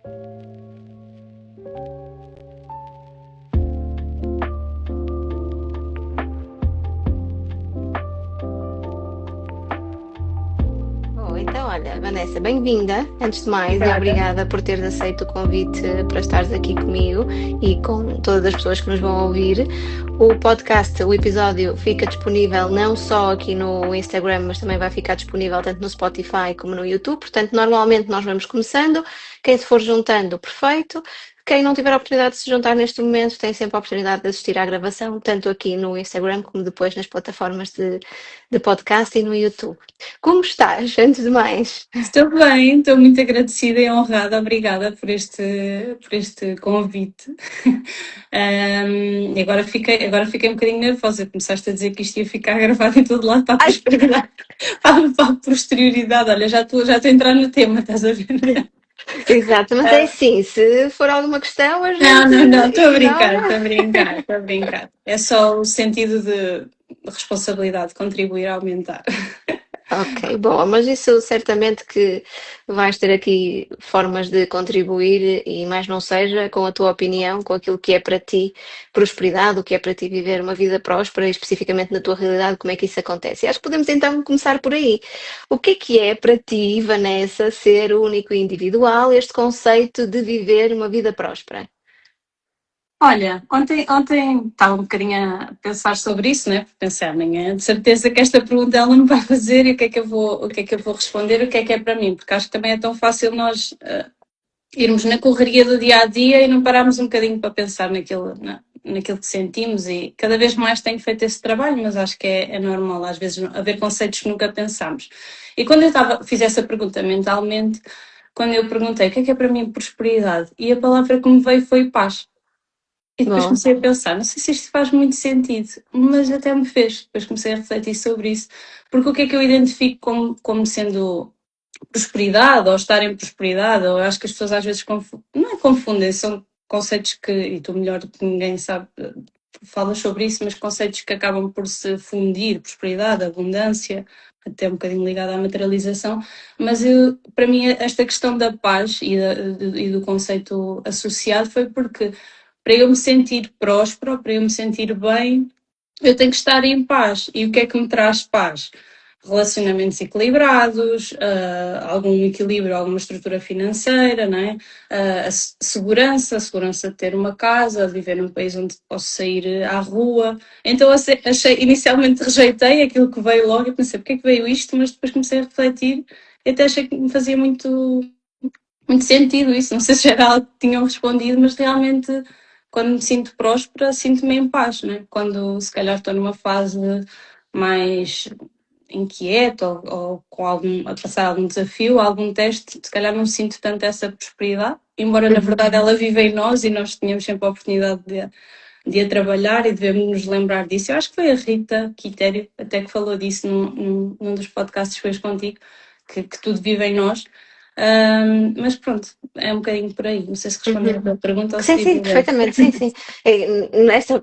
Bom, então, olha, Vanessa, bem-vinda, antes de mais, e Obrigada. obrigada por teres aceito o convite para estares aqui comigo e com todas as pessoas que nos vão ouvir. O podcast, o episódio, fica disponível não só aqui no Instagram, mas também vai ficar disponível tanto no Spotify como no YouTube. Portanto, normalmente nós vamos começando. Quem se for juntando, perfeito. Quem não tiver a oportunidade de se juntar neste momento tem sempre a oportunidade de assistir à gravação, tanto aqui no Instagram como depois nas plataformas de podcast e no YouTube. Como estás, antes de mais? Estou bem, estou muito agradecida e honrada. Obrigada por este convite. Agora fiquei um bocadinho nervosa. Começaste a dizer que isto ia ficar gravado em todo lado para a Ai, prosperidade, para a posterioridade. Olha, já estou a entrar no tema, estás a ver? exato, mas é Ah, assim, se for alguma questão, a não, gente não, não, estou a brincar, ignora. estou a brincar, estou a brincar. É só o sentido de responsabilidade, contribuir a aumentar. Ok, bom, mas isso certamente que vais ter aqui formas de contribuir e mais não seja com a tua opinião, com aquilo que é para ti prosperidade, o que é para ti viver uma vida próspera e especificamente na tua realidade, como é que isso acontece. E acho que podemos então começar por aí. O que é para ti, Vanessa, ser único e individual, este conceito de viver uma vida próspera? Olha, ontem estava um bocadinho a pensar sobre isso, né? Porque pensei amanhã, de certeza que esta pergunta ela me vai fazer e o que é que eu vou responder, o que é para mim, porque acho que também é tão fácil nós irmos na correria do dia a dia e não pararmos um bocadinho para pensar naquilo que sentimos e cada vez mais tenho feito esse trabalho, mas acho que é normal às vezes haver conceitos que nunca pensamos. E quando fiz essa pergunta mentalmente, quando eu perguntei o que é para mim prosperidade, e a palavra que me veio foi paz. E depois Bom, comecei a pensar, não sei se isto faz muito sentido, mas até me fez. Depois comecei a refletir sobre isso. Porque o que é que eu identifico como sendo prosperidade, ou estar em prosperidade, ou acho que as pessoas às vezes não é confundem, são conceitos que, e tu melhor que ninguém sabe, falas sobre isso, mas conceitos que acabam por se fundir, prosperidade, abundância, até um bocadinho ligada à materialização, mas para mim esta questão da paz e do conceito associado foi porque para eu me sentir próspero, para eu me sentir bem, eu tenho que estar em paz. E o que é que me traz paz? Relacionamentos equilibrados, algum equilíbrio, alguma estrutura financeira, não é? A segurança de ter uma casa, de viver num país onde posso sair à rua. Então inicialmente rejeitei aquilo que veio logo e pensei, porque é que veio isto? Mas depois comecei a refletir e até achei que me fazia muito sentido isso. Não sei se já era algo que tinham respondido, mas realmente quando me sinto próspera, sinto-me em paz, né? Quando se calhar estou numa fase mais inquieta ou a passar algum desafio, algum teste, se calhar não sinto tanto essa prosperidade, embora na uhum. verdade ela vive em nós e nós tínhamos sempre a oportunidade de a trabalhar e devemos nos lembrar disso. Eu acho que foi a Rita Quitério até que falou disso num dos podcasts que fez contigo, que tudo vive em nós. Mas pronto, é um bocadinho por aí. Não sei se respondi a Uhum. tua pergunta ou se Sim, sim, divaguei. perfeitamente, sim, sim.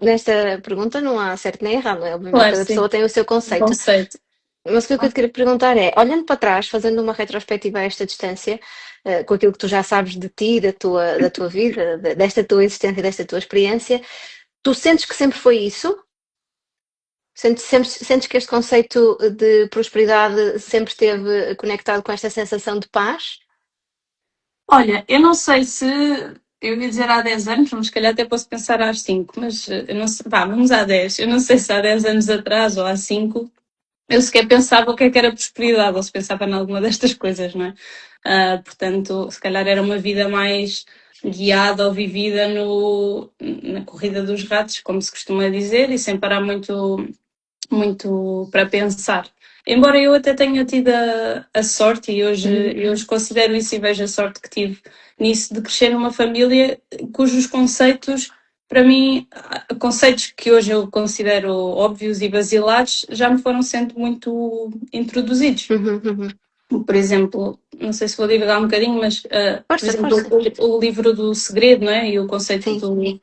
Nesta pergunta não há certo nem errado, não é? Obviamente Claro, cada sim, pessoa tem o seu o conceito. conceito. Mas o que eu te queria perguntar é, olhando para trás, fazendo uma retrospectiva a esta distância, com aquilo que tu já sabes de ti, da tua vida, desta tua existência, desta tua experiência, tu sentes que sempre foi isso? Sentes que este conceito de prosperidade sempre esteve conectado com esta sensação de paz? Olha, eu não sei se eu ia dizer há 10 anos, mas se calhar até posso pensar há 5, mas eu não sei, vá, vamos há 10. Eu não sei se há 10 anos atrás ou há 5 eu sequer pensava o que era prosperidade, ou se pensava em alguma destas coisas, não é? Portanto, se calhar era uma vida mais guiada ou vivida na corrida dos ratos, como se costuma dizer, e sem parar muito para pensar. Embora eu até tenha tido a sorte, e hoje considero isso e vejo a sorte que tive nisso, de crescer numa família cujos conceitos, para mim, conceitos que hoje eu considero óbvios e basilares, já me foram sendo muito introduzidos. Uhum, uhum. Por exemplo, não sei se vou divagar um bocadinho, mas, por Força, exemplo, força. o livro do segredo, não é? E o conceito Sim.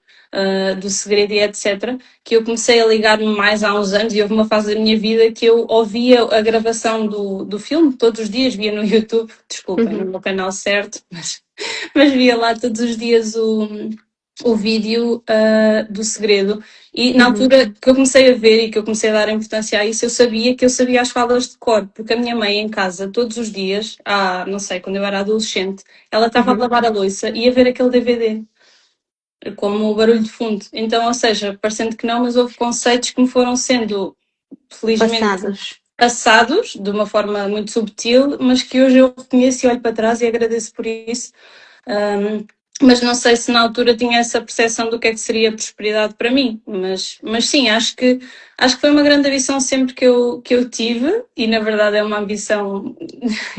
do segredo e etc., que eu comecei a ligar-me mais há uns anos e houve uma fase da minha vida que eu ouvia a gravação do filme todos os dias, via no YouTube, desculpem, no Uhum. meu canal certo, mas mas via lá todos os dias o vídeo do segredo. E na altura que eu comecei a ver e que eu comecei a dar importância a isso, eu sabia que eu sabia as falas de cor, porque a minha mãe em casa, todos os dias, não sei, quando eu era adolescente, ela estava a lavar a louça e a ver aquele DVD, como o barulho de fundo. Então, ou seja, parecendo que não, mas houve conceitos que me foram sendo, felizmente, Passados. passados de uma forma muito subtil, mas que hoje eu reconheço e olho para trás e agradeço por isso. Mas não sei se na altura tinha essa percepção do que é que seria prosperidade para mim, mas sim, acho que foi uma grande ambição sempre que eu tive, e na verdade é uma ambição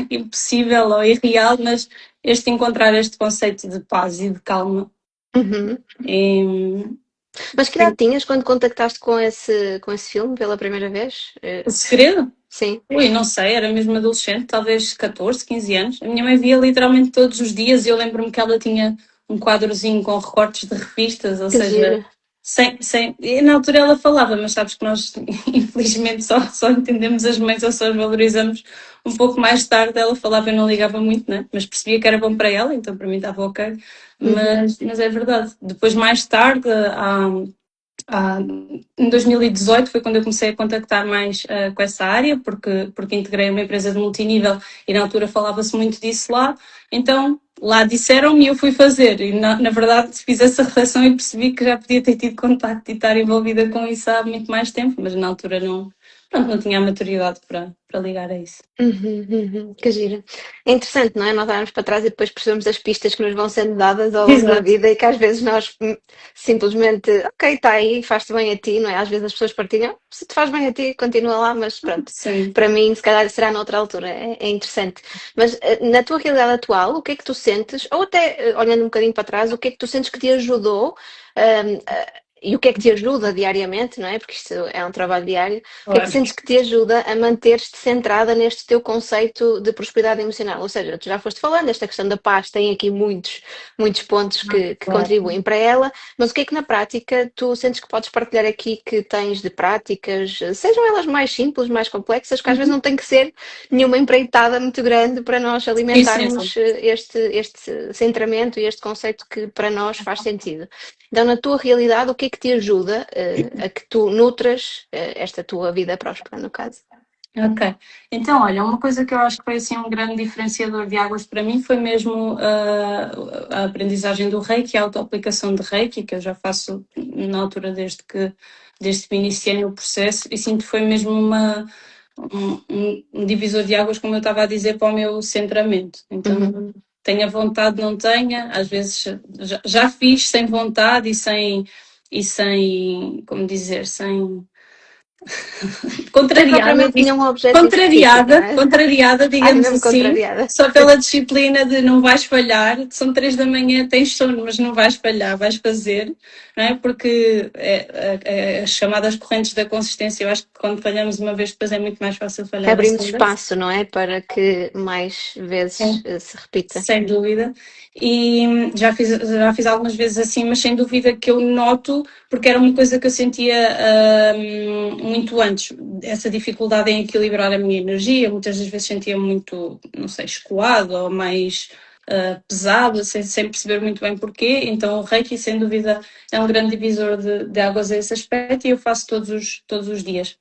impossível ou irreal, mas encontrar este conceito de paz e de calma. E, Mas que idade tinhas quando contactaste com esse filme pela primeira vez? o segredo? Sim. Ui, não sei, era mesmo adolescente, talvez 14, 15 anos. A minha mãe via literalmente todos os dias e eu lembro-me que ela tinha um quadrozinho com recortes de revistas, ou Que seja, giro. e na altura ela falava, mas sabes que nós infelizmente só entendemos as mães ou só as valorizamos um pouco mais tarde. Ela falava, eu não ligava muito, né? Mas percebia que era bom para ela, então para mim estava ok. Mas é verdade. Depois, mais tarde, em 2018 foi quando eu comecei a contactar mais com essa área, porque integrei uma empresa de multinível e na altura falava-se muito disso lá. Então lá disseram-me e eu fui fazer. E na verdade fiz essa reflexão e percebi que já podia ter tido contacto e estar envolvida com isso há muito mais tempo, mas na altura não, pronto, não tinha a maturidade para ligar a isso. Que giro. É interessante, não é? Nós olhamos para trás e depois percebemos as pistas que nos vão sendo dadas ao longo da Exato. vida e que às vezes nós simplesmente, ok, está aí, faz-te bem a ti, não é? Às vezes as pessoas partilham, se te faz bem a ti, continua lá, mas pronto, Sim. para mim se calhar será noutra altura, é interessante. Mas na tua realidade atual, o que é que tu sentes, ou até olhando um bocadinho para trás, o que é que tu sentes que te ajudou e o que é que te ajuda diariamente, não é? Porque isto é um trabalho diário. O que é que Claro. sentes que te ajuda a manter-te centrada neste teu conceito de prosperidade emocional? Ou seja, tu já foste falando, esta questão da paz tem aqui muitos pontos que Claro. contribuem para ela, mas o que é que na prática tu sentes que podes partilhar aqui que tens de práticas, sejam elas mais simples, mais complexas, que às vezes não tem que ser nenhuma empreitada muito grande para nós Sim, sim, sim. alimentarmos este centramento e este conceito que para nós faz sentido. Então, na tua realidade, o que é que te ajuda a que tu nutras esta tua vida próspera, no caso? Ok. Então, olha, uma coisa que eu acho que foi assim um grande diferenciador de águas para mim foi mesmo a aprendizagem do Reiki, a autoaplicação de Reiki, que eu já faço na altura desde que me iniciei no processo, e sinto que foi mesmo um divisor de águas, como eu estava a dizer, para o meu centramento. Então, tenha vontade, não tenha, às vezes já fiz sem vontade e sem, como dizer, sem Sem propriamente nenhum objetivo específico, não é? contrariada, Ai, digamos mesmo assim, contrariada. só pela disciplina de não vais falhar, são 3 da manhã, tens sono, mas não vais falhar, vais fazer, não é? Porque as chamadas correntes da consistência, eu acho que quando falhamos uma vez, depois é muito mais fácil falhar a Abrimos segunda. espaço, não é? Para que mais vezes se repita. Sem dúvida. E já fiz algumas vezes assim, mas sem dúvida que eu noto, porque era uma coisa que eu sentia muito antes, essa dificuldade em equilibrar a minha energia. Muitas das vezes sentia muito, não sei, escoado ou mais pesado, sem perceber muito bem porquê. Então o Reiki, sem dúvida, é um grande divisor de águas a esse aspecto e eu faço todos os dias.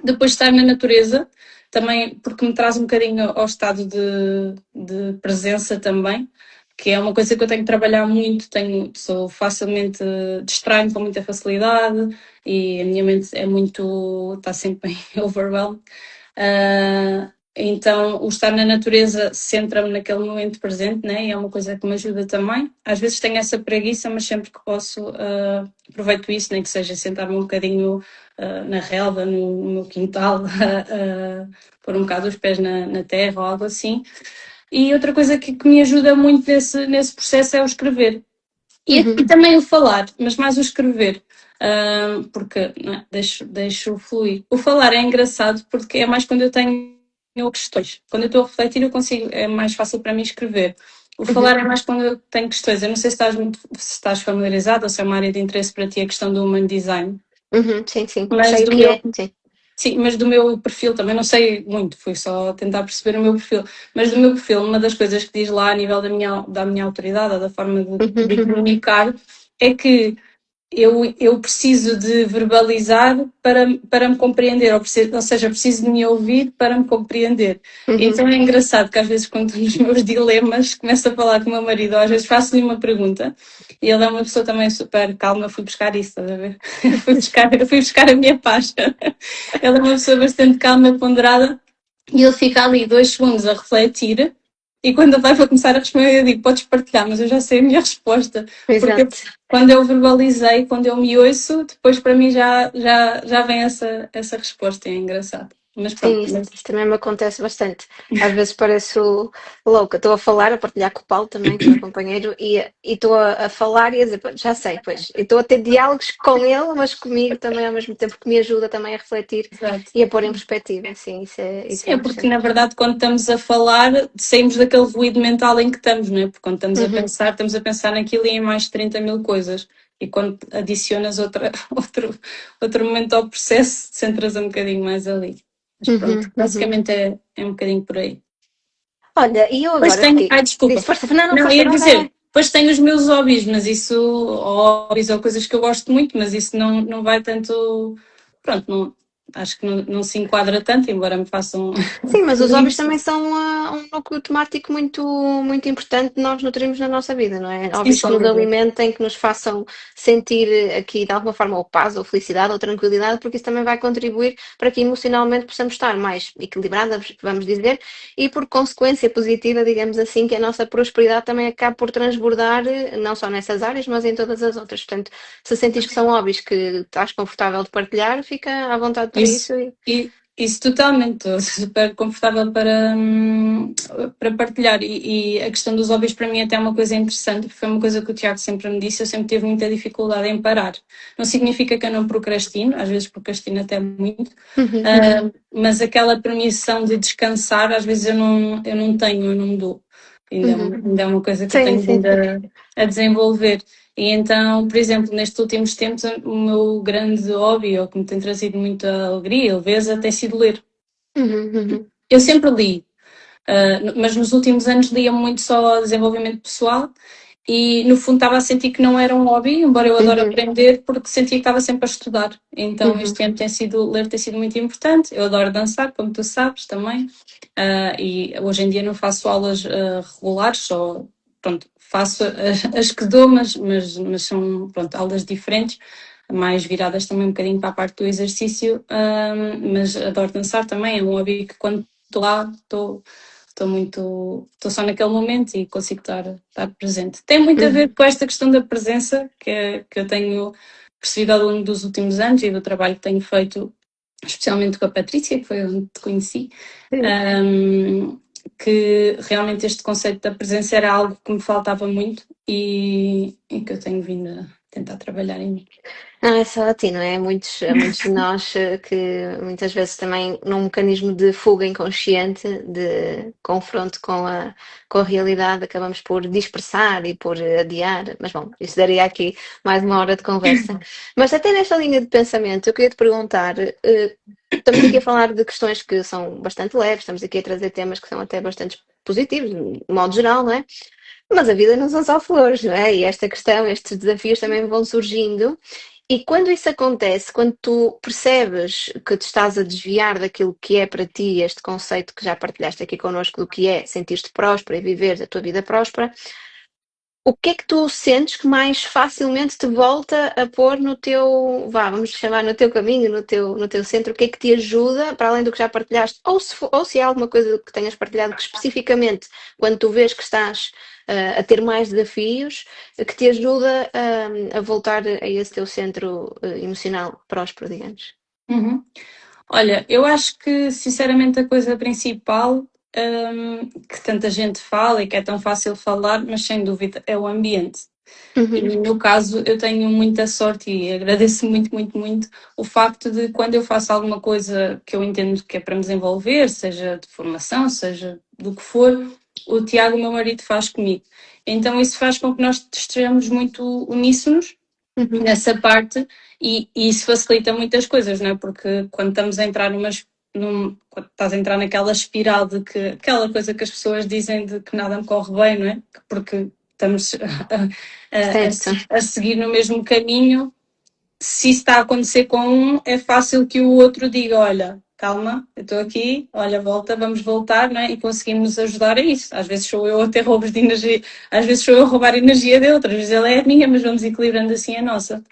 Depois estar na natureza, também porque me traz um bocadinho ao estado de presença também, que é uma coisa que eu tenho que trabalhar muito, sou facilmente, distraio-me com muita facilidade e a minha mente está sempre em overwhelmed. Então, o estar na natureza centra-me naquele momento presente, né? E é uma coisa que me ajuda também. Às vezes tenho essa preguiça, mas sempre que posso aproveito isso, nem que seja sentar-me um bocadinho na relva, no meu quintal, pôr um bocado os pés na terra ou algo assim. E outra coisa que me ajuda muito nesse processo é o escrever. E também o falar, mas mais o escrever. Porque não é? deixo fluir. O falar é engraçado porque é mais quando eu tenho questões. Quando eu estou a refletir, é mais fácil para mim escrever. O falar é mais quando eu tenho questões. Eu não sei se estás familiarizada ou se é uma área de interesse para ti a questão do human design. Sim, sim. Mas Sei o do que meu, é. Sim. Sim, mas do meu perfil também não sei muito, fui só tentar perceber o meu perfil. Mas do meu perfil, uma das coisas que diz lá a nível da minha autoridade, ou da forma de comunicar, é que eu preciso de verbalizar para me compreender, ou seja, preciso de me ouvir para me compreender. Então é engraçado que às vezes, quando estou nos meus dilemas, começo a falar com o meu marido, ou às vezes faço-lhe uma pergunta, e ele é uma pessoa também super calma, fui buscar isso, estás a ver? Eu fui buscar a minha paz. Ele é uma pessoa bastante calma, ponderada, e ele fica ali 2 segundos a refletir, e quando ele vai para começar a responder, eu digo, podes partilhar, mas eu já sei a minha resposta. Porque Exato. quando eu verbalizei, quando eu me ouço, depois para mim já vem essa resposta, é engraçado. Mas pronto, Sim, isso também me acontece bastante. Às vezes pareço louca. Estou a falar, a partilhar com o Paulo também, que é o meu companheiro, e estou a falar e a dizer, "Pô, já sei, pois." E estou a ter diálogos com ele, mas comigo também ao mesmo tempo, que me ajuda também a refletir exato. e a pôr em perspectiva. Sim, isso Sim, é é porque interessante. na verdade quando estamos a falar saímos daquele ruído mental em que estamos, não é? Porque quando estamos a pensar naquilo e em mais de 30 mil coisas. E quando adicionas outro momento ao processo, centras um bocadinho mais ali. Mas pronto, Uhum. basicamente é um bocadinho por aí. Olha, e eu Depois agora tenho. fiquei. Ai, desculpa. Disse, força, não, não, Não, força, ia não, vai, dizer, vai. depois tenho os meus hobbies, mas isso, ou hobbies ou coisas que eu gosto muito, mas isso não vai tanto. Pronto, não, acho que não se enquadra tanto, embora me façam Sim, mas os hobbies feliz. também são um núcleo temático muito importante que nós nutrimos na nossa vida, não é? Sim, Hobbies que sem nos dúvida. alimentem, que nos façam sentir aqui de alguma forma ou paz, ou felicidade, ou tranquilidade, porque isso também vai contribuir para que emocionalmente possamos estar mais equilibradas, vamos dizer, e por consequência positiva, digamos assim, que a nossa prosperidade também acabe por transbordar, não só nessas áreas, mas em todas as outras. Portanto, se sentires que são hobbies que estás confortável de partilhar, fica à vontade para Isso, isso. isso totalmente, estou super confortável para partilhar. E a questão dos hobbies para mim até é uma coisa interessante, porque foi uma coisa que o Tiago sempre me disse, eu sempre tive muita dificuldade em parar. Não significa que eu não procrastino, às vezes procrastino até muito, Uhum, mas aquela permissão de descansar, às vezes eu não tenho, eu não me dou. uhum. Ainda é uma coisa que eu Sim, tenho sim, vindo sim. a desenvolver. E então, por exemplo, nestes últimos tempos, o meu grande hobby, ou que me tem trazido muita alegria, leveza, tem sido ler. Uhum, uhum, Eu sempre li, mas nos últimos anos lia muito só desenvolvimento pessoal e, no fundo, estava a sentir que não era um hobby, embora eu adore uhum, aprender, porque sentia que estava sempre a estudar. Então, uhum, este ano ler tem sido muito importante. Eu adoro dançar, como tu sabes também, e hoje em dia não faço aulas regulares, só, pronto, faço as que dou, mas são, pronto, aulas diferentes, mais viradas também um bocadinho para a parte do exercício, mas adoro dançar também, é um hobby que quando estou lá, estou só naquele momento e consigo estar presente. Tem muito a ver uhum. com esta questão da presença que eu tenho percebido ao longo dos últimos anos e do trabalho que tenho feito, especialmente com a Patrícia, que foi onde te conheci, Sim. um, que realmente este conceito da presença era algo que me faltava muito e que eu tenho vindo a tentar trabalhar em mim. Não, é só a ti, não é? Muitos de nós que muitas vezes também num mecanismo de fuga inconsciente, de confronto com a realidade, acabamos por dispersar e por adiar. Mas bom, isso daria aqui mais uma hora de conversa. Mas até nesta linha de pensamento, eu queria te perguntar, estamos aqui a falar de questões que são bastante leves, estamos aqui a trazer temas que são até bastante positivos, de modo geral, não é? Mas a vida não são só flores, não é? E esta questão, estes desafios também vão surgindo. E quando isso acontece, quando tu percebes que te estás a desviar daquilo que é para ti este conceito que já partilhaste aqui connosco do que é sentir-te próspera e viver a tua vida próspera, o que é que tu sentes que mais facilmente te volta a pôr no teu, vá, vamos chamar no teu caminho, no teu centro? O que é que te ajuda, para além do que já partilhaste? Ou se há alguma coisa que tenhas partilhado que especificamente, quando tu vês que estás a ter mais desafios, que te ajuda a voltar a esse teu centro emocional próspero, digamos? Uhum. Olha, eu acho que, sinceramente, a coisa principal, que tanta gente fala e que é tão fácil falar, mas sem dúvida é o ambiente. E Uhum, no meu caso, eu tenho muita sorte e agradeço muito, muito, muito o facto de quando eu faço alguma coisa que eu entendo que é para me desenvolver, seja de formação, seja do que for, o Tiago, meu marido, faz comigo. Então isso faz com que nós estejamos muito uníssonos Uhum. nessa parte, e isso facilita muitas coisas, não é? Porque quando estamos a entrar quando estás a entrar naquela espiral de que aquela coisa que as pessoas dizem de que nada me corre bem, não é? Porque estamos Certo. a seguir no mesmo caminho, se isso está a acontecer com um, é fácil que o outro diga, olha, calma, eu estou aqui, olha, volta, vamos voltar, não é? E conseguimos ajudar a isso. Às vezes sou eu a ter roubos de energia, às vezes sou eu a roubar energia de outras, às vezes ela é a minha, mas vamos equilibrando assim a nossa.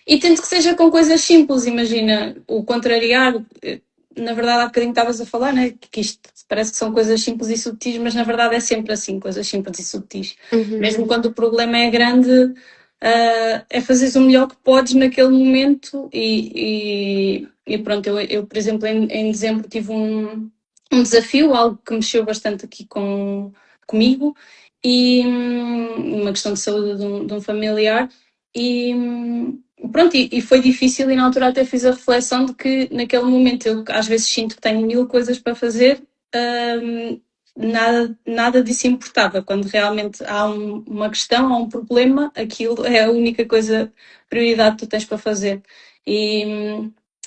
E tento que seja com coisas simples, imagina, o contrariar, na verdade há bocadinho estavas a falar, né? Que isto parece que são coisas simples e subtis, mas na verdade é sempre assim, coisas simples e subtis. Uhum. Mesmo quando o problema é grande, é fazeres o melhor que podes naquele momento e pronto, eu, por exemplo, em dezembro tive um desafio, algo que mexeu bastante aqui comigo, e uma questão de saúde de um familiar, e pronto, e foi difícil e na altura até fiz a reflexão de que naquele momento eu às vezes sinto que tenho mil coisas para fazer, nada disso importava. Quando realmente há uma questão, há um problema, aquilo é a única coisa, prioridade que tu tens para fazer.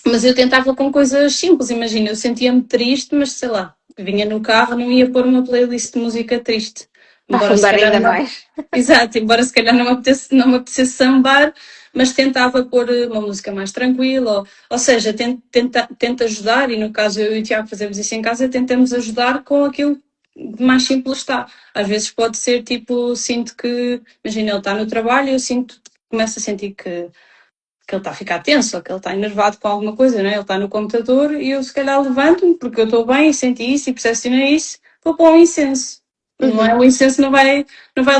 Mas eu tentava com coisas simples, imagina, eu sentia-me triste, mas sei lá, vinha no carro, não ia pôr uma playlist de música triste. Para Embora se afundar calhar ainda não, mais. exato, embora se calhar não me apetecesse sambar, mas tentava pôr uma música mais tranquila, ou seja, tenta ajudar, e no caso eu e o Tiago fazemos isso em casa, tentamos ajudar com aquilo que mais simples está. Às vezes pode ser tipo, sinto que, imagina, ele está no trabalho, eu começo a sentir que ele está a ficar tenso, ou que ele está enervado com alguma coisa, né? Ele está no computador e eu se calhar levanto-me porque eu estou bem e senti isso e percepcionei isso, vou pôr um incenso. Não é? Uhum. O incenso não vai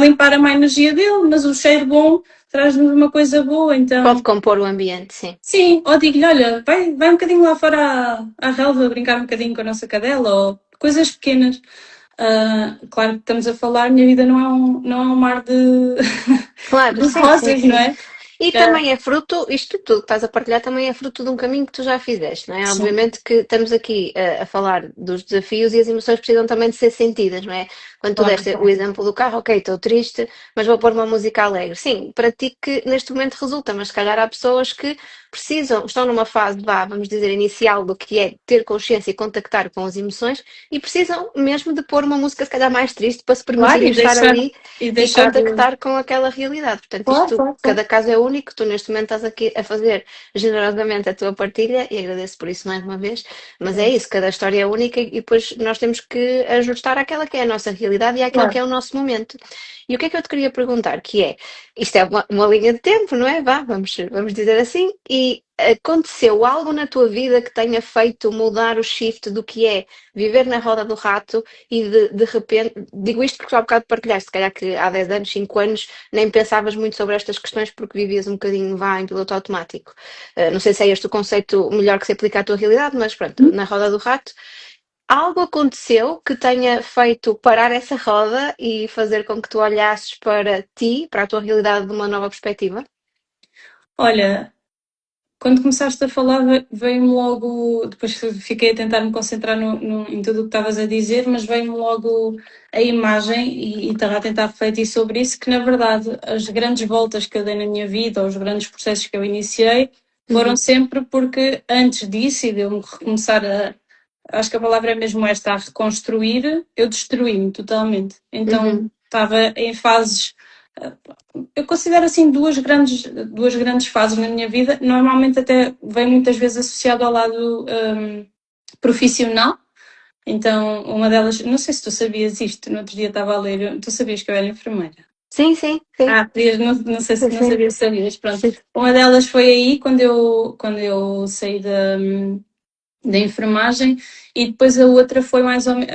limpar a má energia dele, mas o cheiro bom traz-nos uma coisa boa, Pode então compor o ambiente, sim. sim, ou digo-lhe, olha, vai um bocadinho lá fora à relva brincar um bocadinho com a nossa cadela, ou coisas pequenas. Claro que estamos a falar, minha vida não é um mar de, Claro, de sim, sim, rosas, não sim. é? E também é fruto, isto tudo que estás a partilhar também é fruto de um caminho que tu já fizeste, não é? Sim, Obviamente que estamos aqui a falar dos desafios e as emoções precisam também de ser sentidas, não é? Quando tu claro. deste o exemplo do carro, ok, estou triste, mas vou pôr uma música alegre. Sim, para ti que neste momento resulta, mas se calhar há pessoas que precisam, estão numa fase, vamos dizer, inicial do que é ter consciência e contactar com as emoções e precisam mesmo de pôr uma música se calhar mais triste para se Claro, permitirem estar ali e e deixar. contactar com aquela realidade. Portanto, Claro, isto, claro, claro. cada caso é único, tu neste momento estás aqui a fazer generosamente a tua partilha e agradeço por isso mais uma vez, mas é isso, cada história é única e depois nós temos que ajustar àquela que é a nossa realidade e àquele que Claro. é o nosso momento. E o que é que eu te queria perguntar? Que é, isto é uma linha de tempo, não é? Vamos dizer assim, e aconteceu algo na tua vida que tenha feito mudar o shift do que é viver na roda do rato e de repente, digo isto porque há bocado partilhaste, se calhar que há 10 anos, 5 anos, nem pensavas muito sobre estas questões porque vivias um bocadinho em piloto automático. Não sei se é este o conceito melhor que se aplica à tua realidade, mas pronto, na roda do rato. Algo aconteceu que tenha feito parar essa roda e fazer com que tu olhasses para ti, para a tua realidade de uma nova perspectiva? Olha, quando começaste a falar, veio-me logo. Depois fiquei a tentar me concentrar em tudo o que estavas a dizer, mas veio-me logo a imagem e estava a tentar refletir sobre isso. Que na verdade, as grandes voltas que eu dei na minha vida, ou os grandes processos que eu iniciei, foram Uhum, sempre porque antes disso e de eu me recomeçar acho que a palavra é mesmo esta, a reconstruir, eu destruí-me totalmente. Então uhum, estava em fases, eu considero assim duas grandes fases na minha vida. Normalmente até vem muitas vezes associado ao lado profissional. Então, uma delas, não sei se tu sabias isto, no outro dia estava a ler, tu sabias que eu era enfermeira? sim, sim, sim, Não sei se sim, não sim. sabias, sabias, pronto. Sim. Uma delas foi aí quando eu saí da enfermagem, e depois a outra foi mais ou menos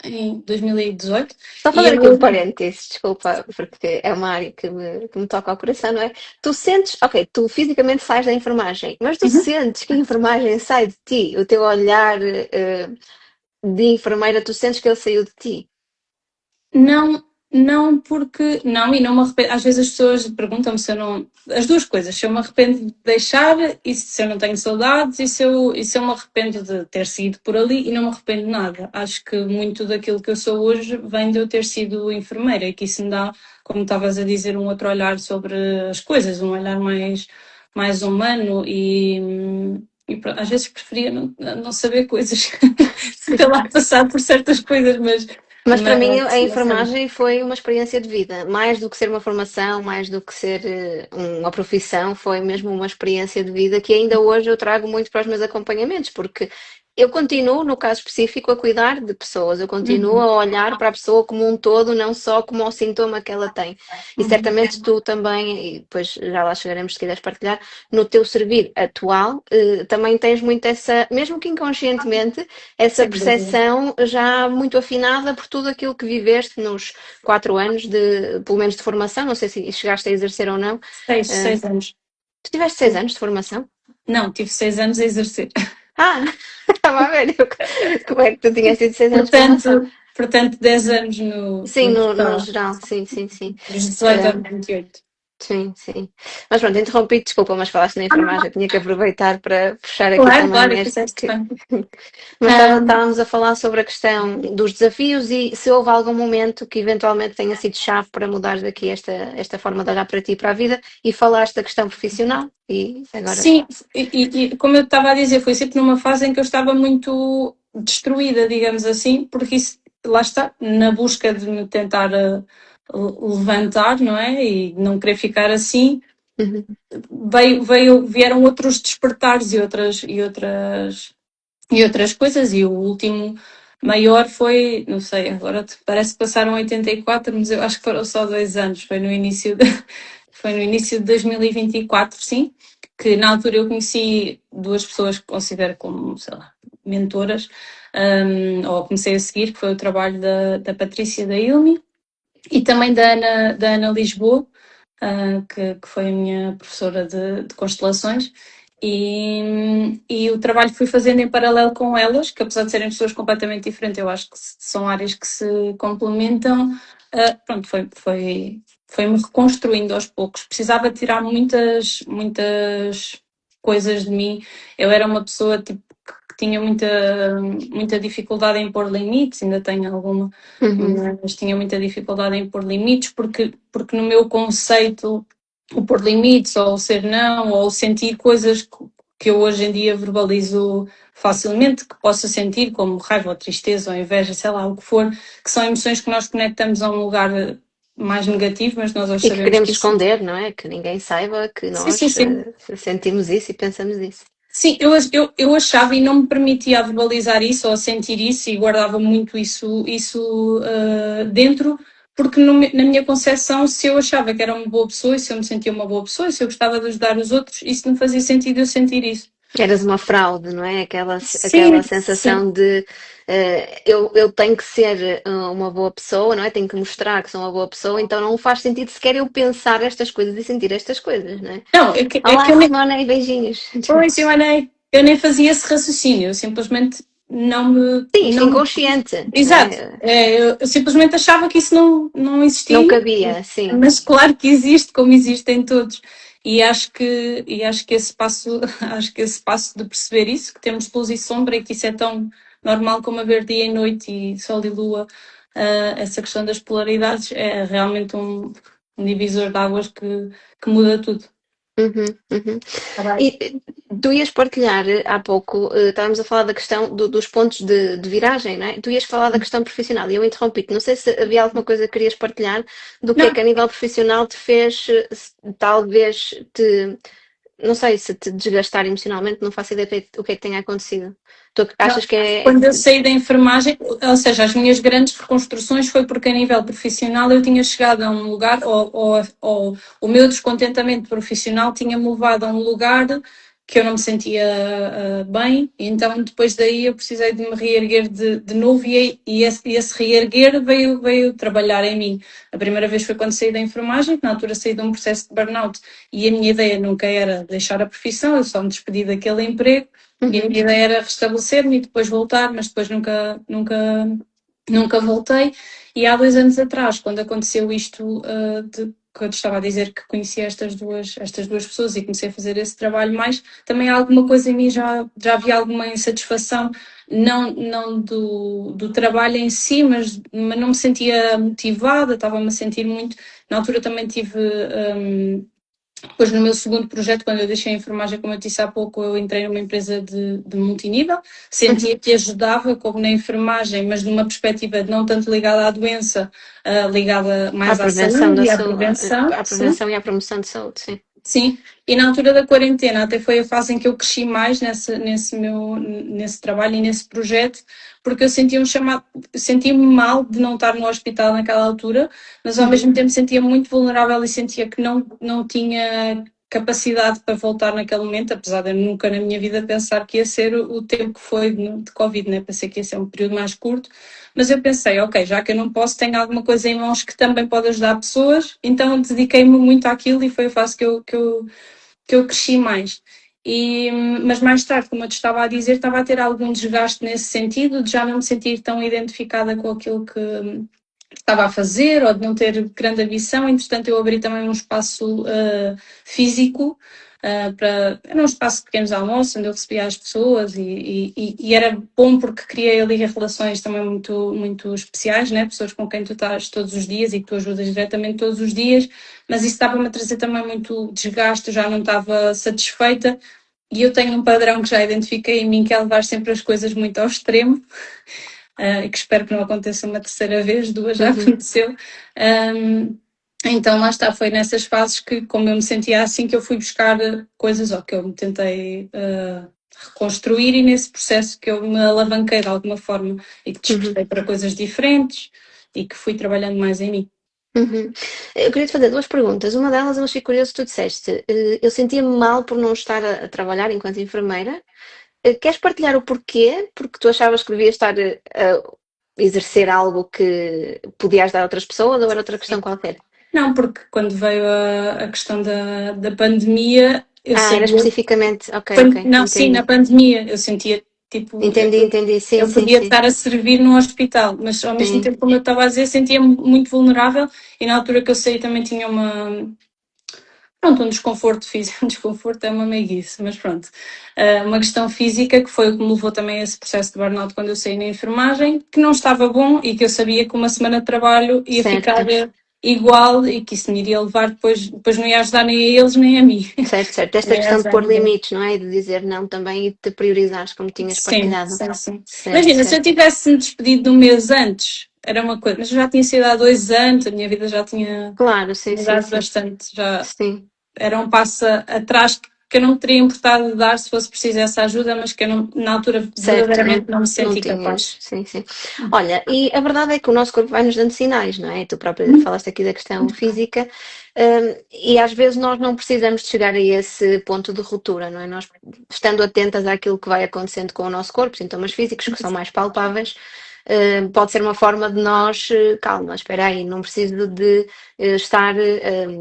em 2018. Só E fazer aqui um eu, parênteses, desculpa, porque é uma área que me toca ao coração, não é? Tu sentes, ok, tu fisicamente sais da enfermagem, mas tu uhum. sentes que a enfermagem sai de ti, o teu olhar de enfermeira, tu sentes que ele saiu de ti. Não, Não, porque não, e não me arrependo. Às vezes as pessoas perguntam-me se eu não. As duas coisas, se eu me arrependo de deixar e se eu não tenho saudades e se eu me arrependo de ter sido por ali e não me arrependo de nada. Acho que muito daquilo que eu sou hoje vem de eu ter sido enfermeira e que isso me dá, como estavas a dizer, um outro olhar sobre as coisas, um olhar mais humano e às vezes preferia não saber coisas, sei lá, passar por certas coisas, Mas para mim mas a enfermagem foi uma experiência de vida, mais do que ser uma formação, mais do que ser uma profissão, foi mesmo uma experiência de vida que ainda hoje eu trago muito para os meus acompanhamentos, porque eu continuo, no caso específico, a cuidar de pessoas, eu continuo Uhum, a olhar para a pessoa como um todo, não só como o sintoma que ela tem. E uhum. certamente tu também, e depois já lá chegaremos se quiseres partilhar, no teu servir atual, também tens muito essa, mesmo que inconscientemente, essa Sem dúvida. percepção já muito afinada por tudo aquilo que viveste nos 4 anos de, pelo menos de formação, não sei se chegaste a exercer ou não. Ah, Seis anos. tu tiveste 6 anos de formação? Não, tive 6 anos a exercer. Ah, estava a ver como é que tu tinhas tido 6 anos de formação. Portanto 10 anos no Sim, no total. geral, sim, sim, sim. Dos 18 Ah, aos 28. sim, sim. Mas pronto, interrompi, desculpa, mas falaste na enfermagem, tinha que aproveitar para puxar aqui Claro, também claro, este. fizeste bem. Mas Ahm, estávamos a falar sobre a questão dos desafios e se houve algum momento que eventualmente tenha sido chave para mudar daqui esta forma de olhar para ti e para a vida e falaste da questão profissional e agora. sim, e como eu estava a dizer, foi sempre numa fase em que eu estava muito destruída, digamos assim, porque isso, lá está, na busca de me tentar levantar, não é? E não querer ficar assim, Uhum, vieram outros despertares e outras coisas, e o último maior foi, não sei, agora parece que passaram 84, mas eu acho que foram só 2 anos, foi no início de 2024, sim, que na altura eu conheci duas pessoas que considero como, sei lá, mentoras, ou comecei a seguir, que foi o trabalho da Patrícia da Ilmi e também da Ana Lisboa, que foi a minha professora de constelações, e o trabalho que fui fazendo em paralelo com elas, que apesar de serem pessoas completamente diferentes, eu acho que são áreas que se complementam. Pronto, foi-me reconstruindo aos poucos. Precisava tirar muitas, muitas coisas de mim. Eu era uma pessoa tipo, que tinha muita dificuldade em pôr limites, ainda tenho alguma, uhum, mas tinha muita dificuldade em pôr limites, porque no meu conceito, o pôr limites, ou o ser não, ou sentir coisas que eu hoje em dia verbalizo facilmente, que possa sentir, como raiva, ou tristeza, ou inveja, sei lá, o que for, que são emoções que nós conectamos a um lugar mais negativo, mas nós hoje e que sabemos queremos que isso. esconder, não é? Que ninguém saiba que Sim, sim, nós sim. sentimos isso e pensamos isso. Sim, eu achava e não me permitia verbalizar isso ou sentir isso e guardava muito isso dentro, porque na minha concepção, se eu achava que era uma boa pessoa e se eu me sentia uma boa pessoa e se eu gostava de ajudar os outros, isso não fazia sentido eu sentir isso. Eras uma fraude, não é? Aquela Sim, sim. sensação de eu tenho que ser uma boa pessoa, não é? Tenho que mostrar que sou uma boa pessoa, então não faz sentido sequer eu pensar estas coisas e sentir estas coisas, não é? Não, é que Olá, eu nem. Simona, e beijinhos. Pois, eu nem fazia esse raciocínio, eu simplesmente não me. Sim, isto Não, inconsciente, não exato. é? Eu simplesmente achava que isso não Não existia, cabia, sim. mas claro que existe, como existem todos. E acho que esse passo, acho que esse passo de perceber isso, que temos luz e sombra e que isso é tão normal como haver dia e noite e sol e lua, essa questão das polaridades é realmente um divisor de águas que muda tudo. Uhum, uhum. Tá bem. E tu ias partilhar há pouco, estávamos a falar da questão dos pontos de viragem, não é? Tu ias falar da questão profissional e eu interrompi-te. Não sei se havia alguma coisa que querias partilhar do que é Não, que a nível profissional te fez, talvez te, não sei se te desgastar emocionalmente, não faço ideia o que é que tenha acontecido. Tu não. achas que é. Quando eu saí da enfermagem, ou seja, as minhas grandes reconstruções foi porque a nível profissional eu tinha chegado a um lugar, ou o meu descontentamento profissional tinha-me levado a um lugar que eu não me sentia bem, e então depois daí eu precisei de me reerguer de novo e esse reerguer veio trabalhar em mim. A primeira vez foi quando saí da enfermagem, que na altura saí de um processo de burnout e a minha ideia nunca era deixar a profissão, eu só me despedi daquele emprego. E a Uhum, minha ideia era restabelecer-me e depois voltar, mas depois nunca nunca voltei. E há 2 anos atrás, quando aconteceu isto, que eu te estava a dizer que conheci estas duas pessoas e comecei a fazer esse trabalho mais, também alguma coisa em mim já havia alguma insatisfação, não do trabalho em si, mas não me sentia motivada, estava-me a sentir muito. Na altura também tive. Depois, no meu segundo projeto, quando eu deixei a enfermagem, como eu disse há pouco, eu entrei numa empresa de multinível, sentia que ajudava, como na enfermagem, mas numa perspectiva não tanto ligada à doença, ligada mais à saúde e à prevenção. À prevenção e à promoção de saúde, sim. Sim, e na altura da quarentena até foi a fase em que eu cresci mais nesse trabalho e nesse projeto, porque eu sentia sentia-me mal de não estar no hospital naquela altura, mas ao mesmo tempo sentia muito vulnerável e sentia que não tinha capacidade para voltar naquele momento, apesar de eu nunca na minha vida pensar que ia ser o tempo que foi de Covid, né? Pensei que ia ser um período mais curto, mas eu pensei, ok, já que eu não posso, tenho alguma coisa em mãos que também pode ajudar pessoas, então dediquei-me muito àquilo e foi a fase que eu cresci mais. Mas mais tarde, como eu te estava a dizer, estava a ter algum desgaste nesse sentido, de já não me sentir tão identificada com aquilo que estava a fazer ou de não ter grande ambição. Entretanto, eu abri também um espaço físico. Era um espaço de pequenos almoços onde eu recebia as pessoas e era bom porque criei ali relações também muito, muito especiais, né? Pessoas com quem tu estás todos os dias e que tu ajudas diretamente todos os dias, mas isso estava-me a trazer também muito desgaste, eu já não estava satisfeita e eu tenho um padrão que já identifiquei em mim que é levar sempre as coisas muito ao extremo. Que espero que não aconteça uma terceira vez, 2 já aconteceu. Então lá está, foi nessas fases que, como eu me sentia assim, que eu fui buscar coisas ou que eu me tentei reconstruir e nesse processo que eu me alavanquei de alguma forma e que despertei para coisas diferentes e que fui trabalhando mais em mim. Eu queria te fazer 2 perguntas. Uma delas, eu achei curioso, tu disseste, eu sentia-me mal por não estar a trabalhar enquanto enfermeira. Queres partilhar o porquê? Porque tu achavas que devias estar a exercer algo que podia ajudar outras pessoas ou era outra questão qualquer? Não, porque quando veio a questão da pandemia, eu Era sabia. especificamente, ok, Não, sim, na entendi. pandemia eu sentia tipo. Entendi, sim, Eu sim, podia sim, estar a servir no hospital, mas ao mesmo sim. tempo, como eu estava a dizer, sentia-me muito vulnerável e na altura que eu saí também tinha um desconforto físico, um desconforto é uma meiguice, mas pronto, uma questão física que foi o que me levou também a esse processo de burnout quando eu saí na enfermagem, que não estava bom e que eu sabia que uma semana de trabalho ia ficar Certo, igual e que isso me iria levar depois não ia ajudar nem a eles nem a mim. certo. Esta Não ia questão de ajudar pôr ninguém. limites, não é? E de dizer não também e de te priorizares, como tinhas Sim, partilhado. sim, sim. Certo, Imagina, se eu certo. tivesse me despedido de um mês antes, era uma coisa, mas eu já tinha sido há 2 anos, a minha vida já tinha Claro, sim, sim, mudado sim. bastante, já Sim. era um passo atrás que eu não teria importado de dar se fosse preciso essa ajuda, mas que eu não, na altura Certo, verdadeiramente não me não senti tinhas, capaz. sim, sim. Olha, e a verdade é que o nosso corpo vai nos dando sinais, não é? Tu própria falaste aqui da questão física, e às vezes nós não precisamos de chegar a esse ponto de ruptura, não é? Nós, estando atentas àquilo que vai acontecendo com o nosso corpo, sintomas físicos que são mais palpáveis, pode ser uma forma de nós, calma, espera aí, não preciso de estar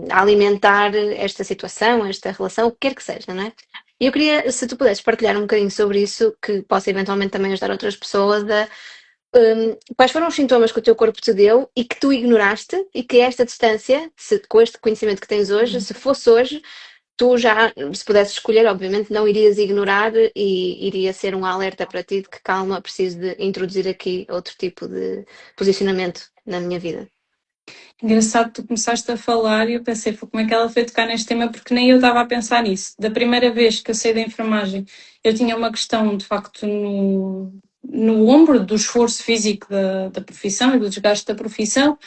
a alimentar esta situação, esta relação, o que quer que seja, não é? E eu queria, se tu pudesses partilhar um bocadinho sobre isso, que possa eventualmente também ajudar outras pessoas quais foram os sintomas que o teu corpo te deu e que tu ignoraste e que esta distância, com este conhecimento que tens hoje, se fosse hoje, tu já, se pudesses escolher, obviamente não irias ignorar e iria ser um alerta para ti de que calma, preciso de introduzir aqui outro tipo de posicionamento na minha vida. Engraçado, tu começaste a falar e eu pensei, como é que ela foi tocar neste tema, porque nem eu estava a pensar nisso. Da primeira vez que eu saí da enfermagem, eu tinha uma questão, de facto, no ombro do esforço físico da profissão e do desgaste da profissão,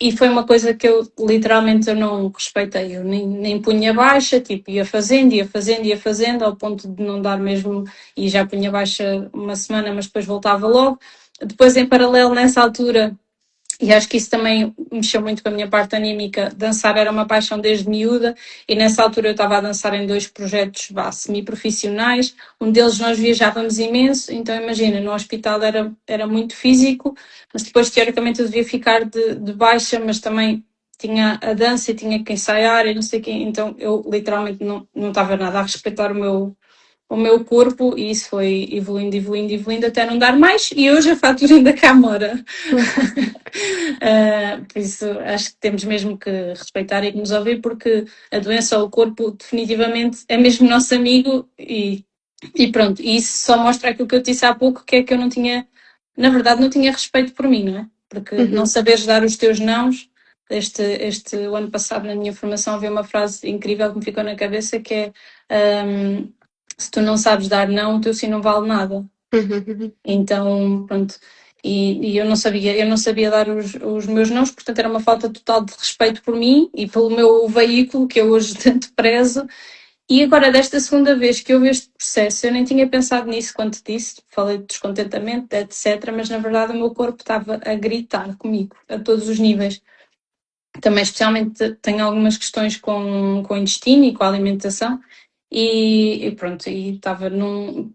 e foi uma coisa que eu literalmente eu não respeitei, eu nem punha baixa, tipo, ia fazendo, ao ponto de não dar mesmo, e já punha baixa uma semana, mas depois voltava logo. Depois, em paralelo, nessa altura, e acho que isso também mexeu muito com a minha parte anímica. Dançar era uma paixão desde miúda e nessa altura eu estava a dançar em 2 projetos semi-profissionais. Um deles nós viajávamos imenso, então imagina, no hospital era muito físico, mas depois teoricamente eu devia ficar de baixa, mas também tinha a dança e tinha que ensaiar e não sei o quê, então eu literalmente não estava nada a respeitar o meu corpo, e isso foi evoluindo, evoluindo, evoluindo até não dar mais, e hoje a fatura ainda cá mora. Por isso acho que temos mesmo que respeitar e que nos ouvir, porque a doença ou o corpo definitivamente é mesmo nosso amigo e pronto, e isso só mostra aquilo que eu disse há pouco, que é que eu não tinha, na verdade, não tinha respeito por mim, não é? Porque não saberes dar os teus nãos. O ano passado, na minha formação, havia uma frase incrível que me ficou na cabeça, que é se tu não sabes dar não, o teu sim não vale nada. Então, pronto, e eu não sabia dar os meus nãos, portanto era uma falta total de respeito por mim e pelo meu veículo, que eu hoje tanto prezo. E agora, desta segunda vez que houve este processo, eu nem tinha pensado nisso quando te disse, falei de descontentamento, etc. Mas na verdade o meu corpo estava a gritar comigo, a todos os níveis. Também, especialmente, tenho algumas questões com o intestino e com a alimentação. E pronto, e estava num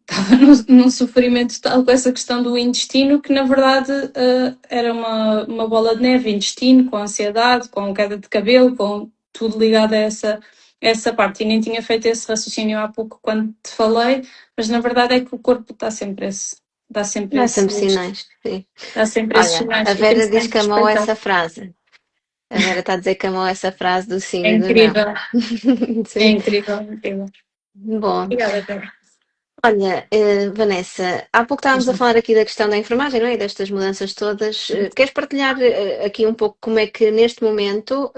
sofrimento tal com essa questão do intestino, que na verdade era uma bola de neve, intestino, com ansiedade, com queda de cabelo, com tudo ligado a essa parte. E nem tinha feito esse raciocínio há pouco quando te falei, mas na verdade é que o corpo dá sempre sinais, sim. Dá sempre esses Olha, sinais. a Vera diz que amou essa frase. A Vera está a dizer que amou essa frase do sim e do não. É incrível, incrível. Bom. Obrigada, Vera. Olha, Vanessa, há pouco estávamos a falar aqui da questão da enfermagem, não é? E destas mudanças todas. Queres partilhar aqui um pouco como é que neste momento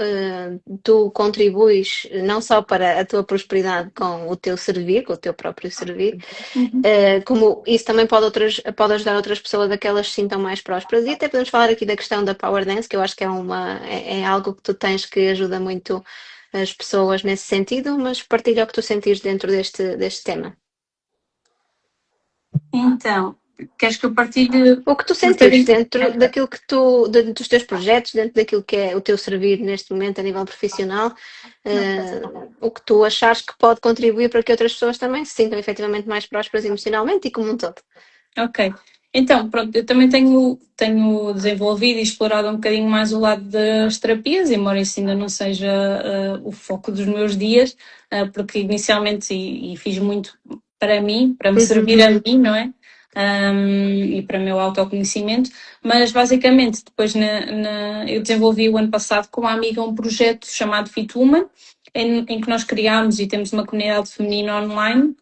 tu contribuis não só para a tua prosperidade com o teu servir, com o teu próprio servir, como isso também pode ajudar outras pessoas a que elas se sintam mais prósperas. E até podemos falar aqui da questão da Power Dance, que eu acho que é algo que tu tens que ajuda muito as pessoas nesse sentido, mas partilha o que tu sentires dentro deste tema. Então, queres que eu partilhe o que tu sentires dentro daquilo que dentro dos teus projetos, dentro daquilo que é o teu servir neste momento a nível profissional, o que tu achares que pode contribuir para que outras pessoas também se sintam efetivamente mais prósperas emocionalmente e como um todo. Ok. Então, pronto, eu também tenho desenvolvido e explorado um bocadinho mais o lado das terapias, embora isso ainda não seja o foco dos meus dias, porque inicialmente e fiz muito para mim, para me servir a mim, não é? E para o meu autoconhecimento, mas basicamente depois eu desenvolvi o ano passado com uma amiga um projeto chamado Fit Woman, em que nós criámos e temos uma comunidade feminina online,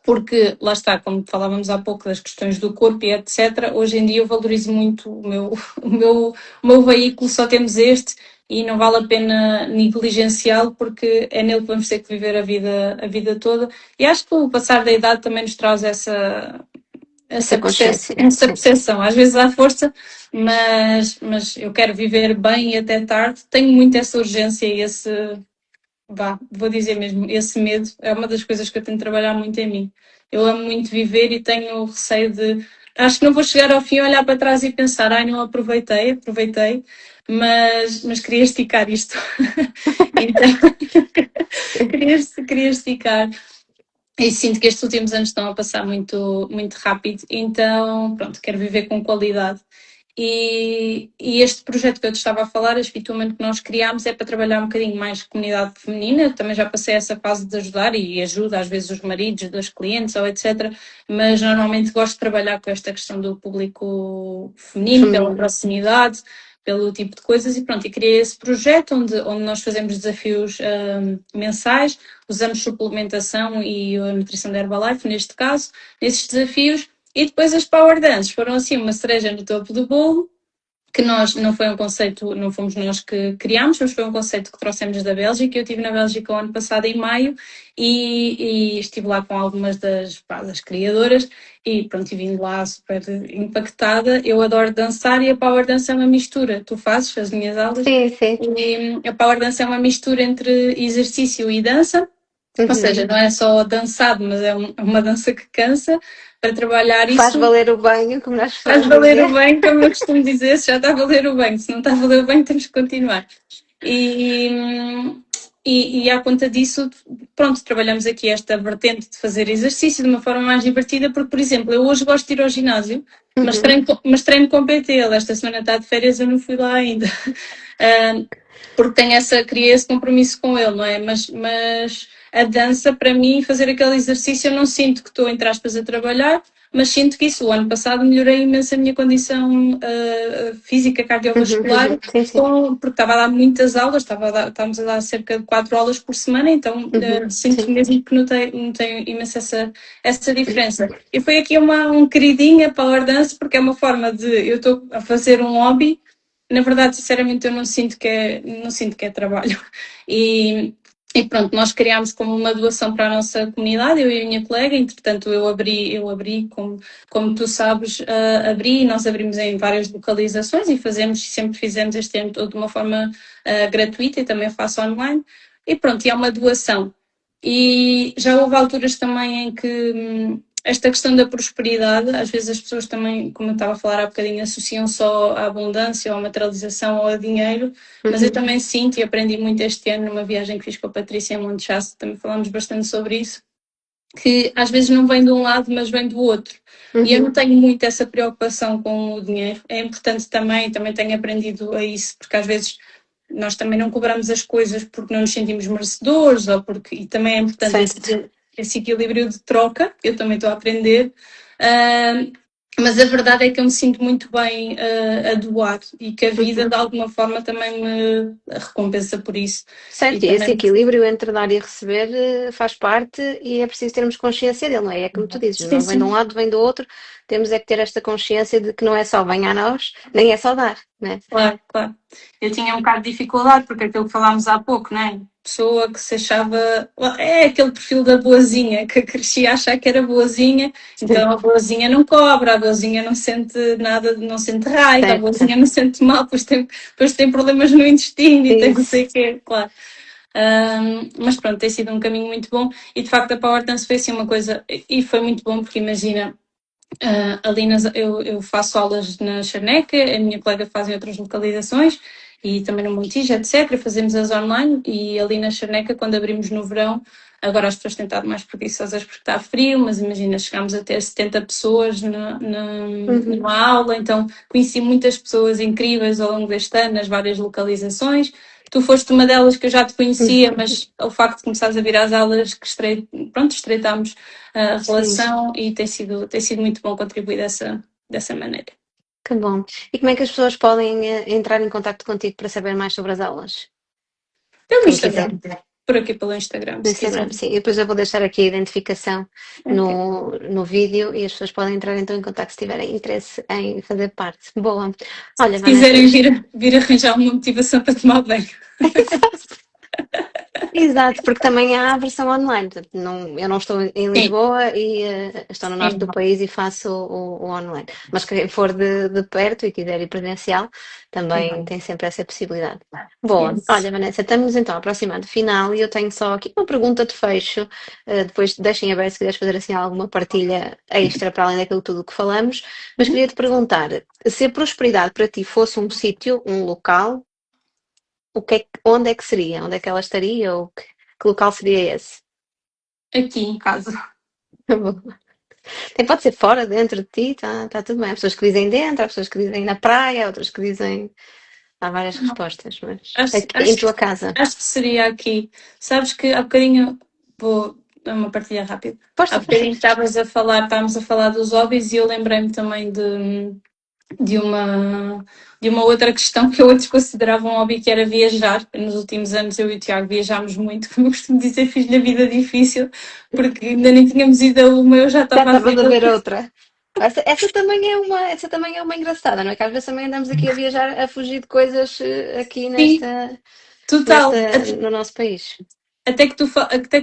porque lá está, como falávamos há pouco das questões do corpo e etc, hoje em dia eu valorizo muito o meu veículo, só temos este e não vale a pena negligenciá-lo, porque é nele que vamos ter que viver a vida toda, e acho que o passar da idade também nos traz essa percepção, às vezes há força, mas eu quero viver bem e até tarde, tenho muito essa urgência e vou dizer mesmo, esse medo é uma das coisas que eu tenho de trabalhar muito em mim. Eu amo muito viver e tenho receio acho que não vou chegar ao fim, olhar para trás e pensar, não aproveitei, mas queria esticar isto. Então, queria esticar. E sinto que estes últimos anos estão a passar muito, muito rápido, então, pronto, quero viver com qualidade. E este projeto que eu te estava a falar, este Fit Woman que nós criámos, é para trabalhar um bocadinho mais comunidade feminina. Eu também já passei essa fase de ajudar e ajudo às vezes os maridos das clientes ou etc, mas normalmente gosto de trabalhar com esta questão do público feminino, pela proximidade, pelo tipo de coisas, e pronto, e criei esse projeto onde nós fazemos desafios mensais, usamos suplementação e a nutrição da Herbalife, neste caso, nesses desafios. E depois as Power Dances foram assim uma cereja no topo do bolo, que não foi um conceito, não fomos nós que criámos, mas foi um conceito que trouxemos da Bélgica. Eu estive na Bélgica o ano passado, em maio, e estive lá com algumas das criadoras, e pronto, e vim lá super impactada. Eu adoro dançar e a Power Dance é uma mistura. Tu fazes as minhas aulas? Sim, sim. E a Power Dance é uma mistura entre exercício e dança. Ou seja, não é só dançado, mas é uma dança que cansa, para trabalhar isso. Faz valer o banho, como nós falamos. Faz valer o banho, como eu costumo dizer, se já está a valer o banho. Se não está a valer o banho, temos que continuar. E à conta disso, pronto, trabalhamos aqui esta vertente de fazer exercício de uma forma mais divertida, porque, por exemplo, eu hoje gosto de ir ao ginásio, mas treino com PT. Ele esta semana está de férias, eu não fui lá ainda. Porque criei esse compromisso com ele, não é? Mas a dança, para mim, fazer aquele exercício, eu não sinto que estou, entre aspas, a trabalhar, mas sinto que isso, o ano passado, melhorei imenso a minha condição física, cardiovascular, Sim, sim. porque estava a dar muitas aulas, estávamos a dar cerca de 4 aulas por semana, então sinto Sim. mesmo que notei imenso essa diferença. E foi aqui um queridinho a Power Dance, porque é uma forma de, eu estou a fazer um hobby, na verdade, sinceramente, eu não sinto que é trabalho. E pronto, nós criámos como uma doação para a nossa comunidade, eu e a minha colega, entretanto eu abri como tu sabes, nós abrimos em várias localizações e sempre fizemos este ano todo de uma forma gratuita e também faço online. E pronto, e é uma doação. E já houve alturas também em que esta questão da prosperidade, às vezes as pessoas também, como eu estava a falar há bocadinho, associam só à abundância, ou à materialização, ou ao dinheiro, mas eu também sinto e aprendi muito este ano numa viagem que fiz com a Patrícia em Monte Shasta, também falámos bastante sobre isso, que às vezes não vem de um lado, mas vem do outro. E eu não tenho muito essa preocupação com o dinheiro. É importante também tenho aprendido a isso, porque às vezes nós também não cobramos as coisas porque não nos sentimos merecedores, e também é importante esse equilíbrio de troca, eu também estou a aprender. Mas a verdade é que eu me sinto muito bem a doar e que a vida de alguma forma também me recompensa por isso. Certo, e esse equilíbrio entre dar e receber faz parte e é preciso termos consciência dele, não é? É como tu dizes, não vem de um lado, vem do outro, temos é que ter esta consciência de que não é só venha a nós, nem é só dar, não é? Claro, claro. Eu tinha um bocado de dificuldade, porque aquilo que falámos há pouco, não é? Pessoa que se achava. É aquele perfil da boazinha, que crescia a achar que era boazinha, então a boazinha não cobra, a boazinha não sente nada, não sente raiva, a boazinha não sente mal, depois tem problemas no intestino e tem não sei o quê, claro. Mas pronto, tem sido um caminho muito bom e de facto a Power Dance foi assim uma coisa, e foi muito bom porque imagina. Ali eu faço aulas na Charneca, a minha colega faz em outras localizações e também no Montijo, etc. Fazemos as online e ali na Charneca, quando abrimos no verão, agora as pessoas têm estado mais preguiçosas porque está frio, mas imagina, chegámos a ter 70 pessoas numa aula, então conheci muitas pessoas incríveis ao longo deste ano, nas várias localizações. Tu foste uma delas que eu já te conhecia, mas o facto de começares a vir às aulas, que estreitámos a relação e tem sido muito bom contribuir dessa maneira. Que bom. E como é que as pessoas podem entrar em contato contigo para saber mais sobre as aulas? Pelo Instagram. Por aqui pelo Instagram. No Instagram, sim. E depois eu vou deixar aqui a identificação no vídeo e as pessoas podem entrar então em contato se tiverem interesse em fazer parte. Boa. Olha, se quiserem vir arranjar uma motivação para tomar banho. Exato, porque também há a versão online. Eu não estou em Lisboa e estou no norte do país e faço o online. Mas quem for de perto e quiser ir presencial, também tem sempre essa possibilidade. Boa. Olha, Vanessa, estamos então aproximando do final e eu tenho só aqui uma pergunta de fecho. Depois deixem aberto se quiseres fazer assim alguma partilha extra para além daquilo tudo que falamos. Mas queria te perguntar, se a prosperidade para ti fosse um sítio, um local, onde é que seria? Onde é que ela estaria? Ou que local seria esse? Aqui em casa. Pode ser fora, dentro de ti, tá tudo bem. Há pessoas que dizem dentro, há pessoas que dizem na praia, outras que dizem. Há várias respostas, mas em tua casa. Acho que seria aqui. Sabes que há bocadinho vou dar uma partilha rápida. Há bocadinho estávamos a falar dos hobbies e eu lembrei-me também de uma outra questão que eu antes considerava um hobby, que era viajar. Nos últimos anos eu e o Tiago viajámos muito, como eu costumo dizer, fiz-lhe a vida difícil, porque ainda nem tínhamos ido a uma, eu já estava a ver outra. Essa também é uma engraçada, não é? Que às vezes também andamos aqui a viajar, a fugir de coisas aqui no nosso país. Até que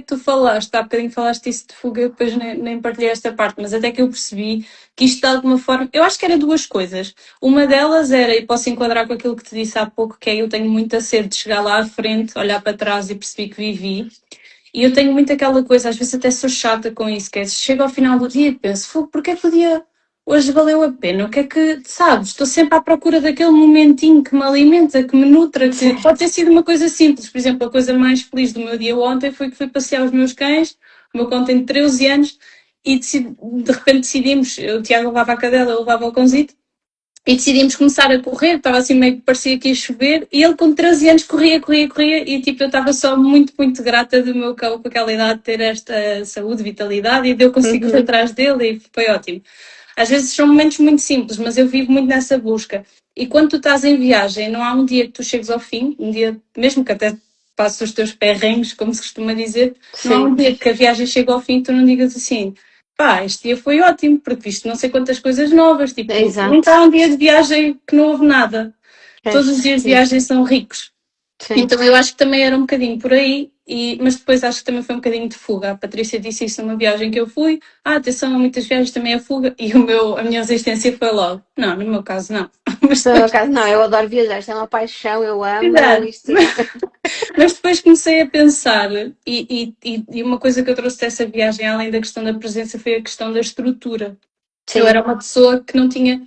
tu falaste, há bocadinho falaste isso de fuga, depois nem partilhei esta parte, mas até que eu percebi que isto de alguma forma, eu acho que era duas coisas. Uma delas era, e posso enquadrar com aquilo que te disse há pouco, que é eu tenho muita sede de chegar lá à frente, olhar para trás e perceber que vivi. E eu tenho muito aquela coisa, às vezes até sou chata com isso, que é, chego ao final do dia e penso, porque é que o dia hoje valeu a pena? O que é que, sabes, estou sempre à procura daquele momentinho que me alimenta, que me nutra, que pode ter sido uma coisa simples. Por exemplo, a coisa mais feliz do meu dia ontem foi que fui passear os meus cães, o meu cão tem 13 anos, e de repente decidimos, o Tiago levava a cadela, eu levava o cãozito, E decidimos começar a correr, estava assim meio que parecia que ia chover, e ele com 13 anos corria, e tipo, eu estava só muito, muito grata do meu cão com aquela idade ter esta saúde, vitalidade, e de eu conseguir correr atrás dele, e foi ótimo. Às vezes são momentos muito simples, mas eu vivo muito nessa busca. E quando tu estás em viagem, não há um dia que tu chegues ao fim, um dia, mesmo que até passes os teus perrengues, como se costuma dizer, não há um dia que a viagem chegue ao fim e tu não digas assim, pá, este dia foi ótimo, porque viste não sei quantas coisas novas, tipo, nunca há um dia de viagem que não houve nada. Todos os dias de viagem são ricos. Sim. Então eu acho que também era um bocadinho por aí, mas depois acho que também foi um bocadinho de fuga. A Patrícia disse isso numa viagem que eu fui. Atenção, a muitas viagens também é fuga. E a minha resistência foi logo. Não, no meu caso não. Mas, no meu caso não, eu adoro viajar, isto é uma paixão, eu amo isto. Mas depois comecei a pensar, e uma coisa que eu trouxe dessa viagem, além da questão da presença, foi a questão da estrutura. Sim. Eu era uma pessoa que não tinha,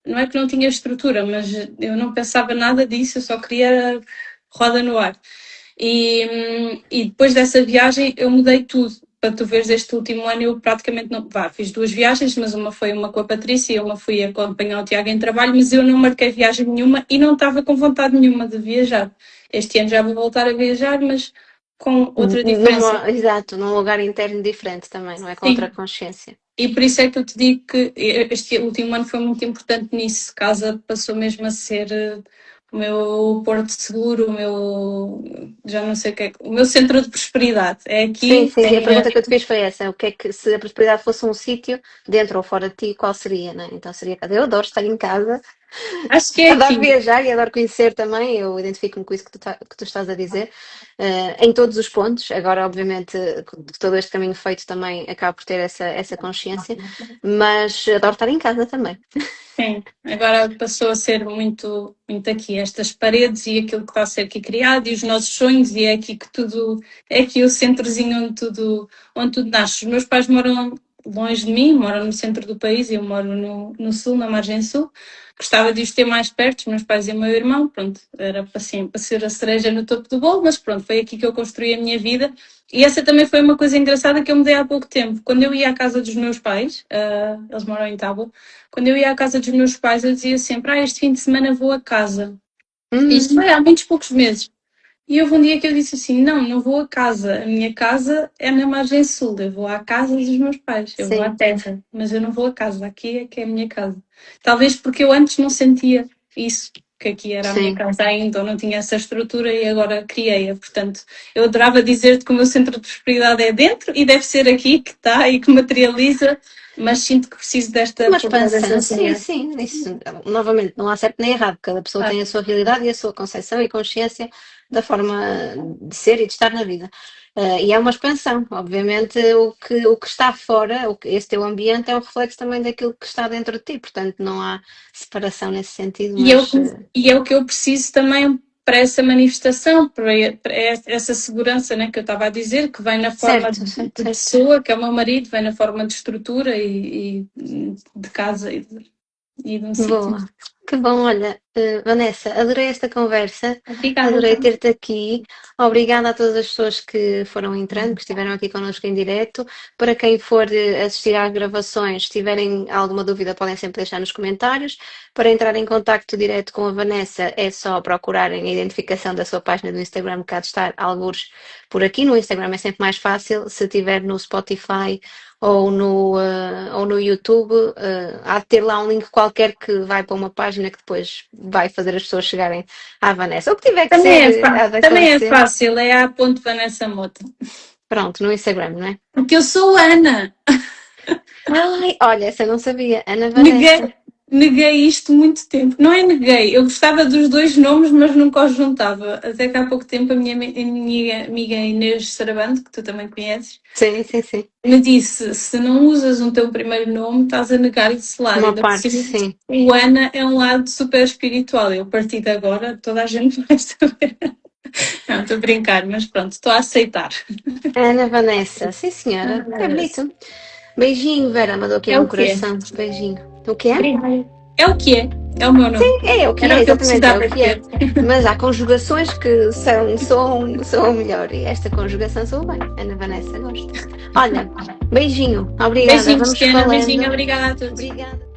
não é que não tinha estrutura, mas eu não pensava nada disso, eu só queria roda no ar. E depois dessa viagem eu mudei tudo. Para tu veres, este último ano eu praticamente não... fiz 2 viagens, mas uma foi uma com a Patrícia e uma fui acompanhar o Tiago em trabalho, mas eu não marquei viagem nenhuma e não estava com vontade nenhuma de viajar. Este ano já vou voltar a viajar, mas com outra diferença. Exato, num lugar interno diferente também, não é? Com outra consciência. E por isso é que eu te digo que este último ano foi muito importante nisso. Casa passou mesmo a ser o meu porto seguro, o meu, já não sei o que é, o meu centro de prosperidade. É aqui. Sim, a pergunta que eu te fiz foi essa: o que é que, se a prosperidade fosse um sítio, dentro ou fora de ti, qual seria, né? Então seria casa. Eu adoro estar em casa. Acho que é adoro aqui. viajar e adoro conhecer também, eu identifico-me com isso que tu estás a dizer, em todos os pontos. Agora, obviamente, todo este caminho feito também acaba por ter essa consciência, mas adoro estar em casa também. Sim, agora passou a ser muito, muito aqui, estas paredes e aquilo que está a ser aqui criado e os nossos sonhos, e é aqui que tudo, é aqui o centrozinho onde tudo nasce. Os meus pais moram longe de mim, moram no centro do país e eu moro no sul, na margem sul. Gostava de os ter mais perto, os meus pais e o meu irmão, pronto, era assim, para ser a cereja no topo do bolo, mas pronto, foi aqui que eu construí a minha vida. E essa também foi uma coisa engraçada que eu mudei há pouco tempo. Quando eu ia à casa dos meus pais, eles moram em Tábua, quando eu ia à casa dos meus pais, eu dizia sempre, este fim de semana vou a casa. Isto foi há muitos poucos meses. E houve um dia que eu disse assim, não vou a casa. A minha casa é na margem sul. Eu vou à casa dos meus pais. Eu vou à terra. Mas eu não vou a casa. Aqui é que é a minha casa. Talvez porque eu antes não sentia isso. Que aqui era a minha casa ainda. Ou não tinha essa estrutura e agora criei-a. Portanto, eu adorava dizer-te que o meu centro de prosperidade é dentro e deve ser aqui que está e que materializa. Mas sinto que preciso desta... Uma expansão, sim. Isso, novamente, não há certo nem errado. Cada pessoa tem a sua realidade e a sua concepção e consciência da forma de ser e de estar na vida. E é uma expansão. Obviamente, o que está fora, esse teu ambiente, é um reflexo também daquilo que está dentro de ti. Portanto, não há separação nesse sentido. E é o que eu preciso também para essa manifestação, para essa segurança, né, que eu estava a dizer, que vem na forma de pessoa, que é o meu marido, vem na forma de estrutura e de casa e de um sítio. Boa. Que bom, olha, Vanessa, adorei esta conversa. Obrigada. Adorei ter-te aqui. Obrigada a todas as pessoas que foram entrando, que estiveram aqui connosco em direto. Para quem for assistir às gravações, se tiverem alguma dúvida, podem sempre deixar nos comentários. Para entrar em contacto direto com a Vanessa, é só procurarem a identificação da sua página do Instagram, que há de estar algures por aqui. No Instagram é sempre mais fácil. Se tiver no Spotify ou no YouTube, há de ter lá um link qualquer que vai para uma página que depois vai fazer as pessoas chegarem à Vanessa. O que tiver que ser. Também é fácil, é a ponto Vanessa Mota. Pronto, no Instagram, não é? Porque eu sou Ana. Ai, olha, essa eu não sabia. Ana Vanessa. Neguei isto muito tempo. Não é neguei, eu gostava dos 2 nomes, mas nunca os juntava. Até que há pouco tempo a minha amiga Inês Sarabando, que tu também conheces, sim, me disse, se não usas o teu primeiro nome, estás a negar esse lado. Uma parte, sim. O Ana é um lado super espiritual. Eu, a partir de agora, toda a gente vai saber. Não, estou a brincar, mas pronto, estou a aceitar. Ana Vanessa, sim senhora, é bonito. Beijinho, Vera, mandou aqui um coração. Beijinho. O que é? É o que é. É o meu nome. Sim, é o que é, exatamente, é o que é. Mas há conjugações que soam melhor e esta conjugação soa bem. Ana Vanessa gosta. Olha, beijinho, obrigada. Beijinho, Vamos falando. Beijinho, obrigada a todos. Obrigada.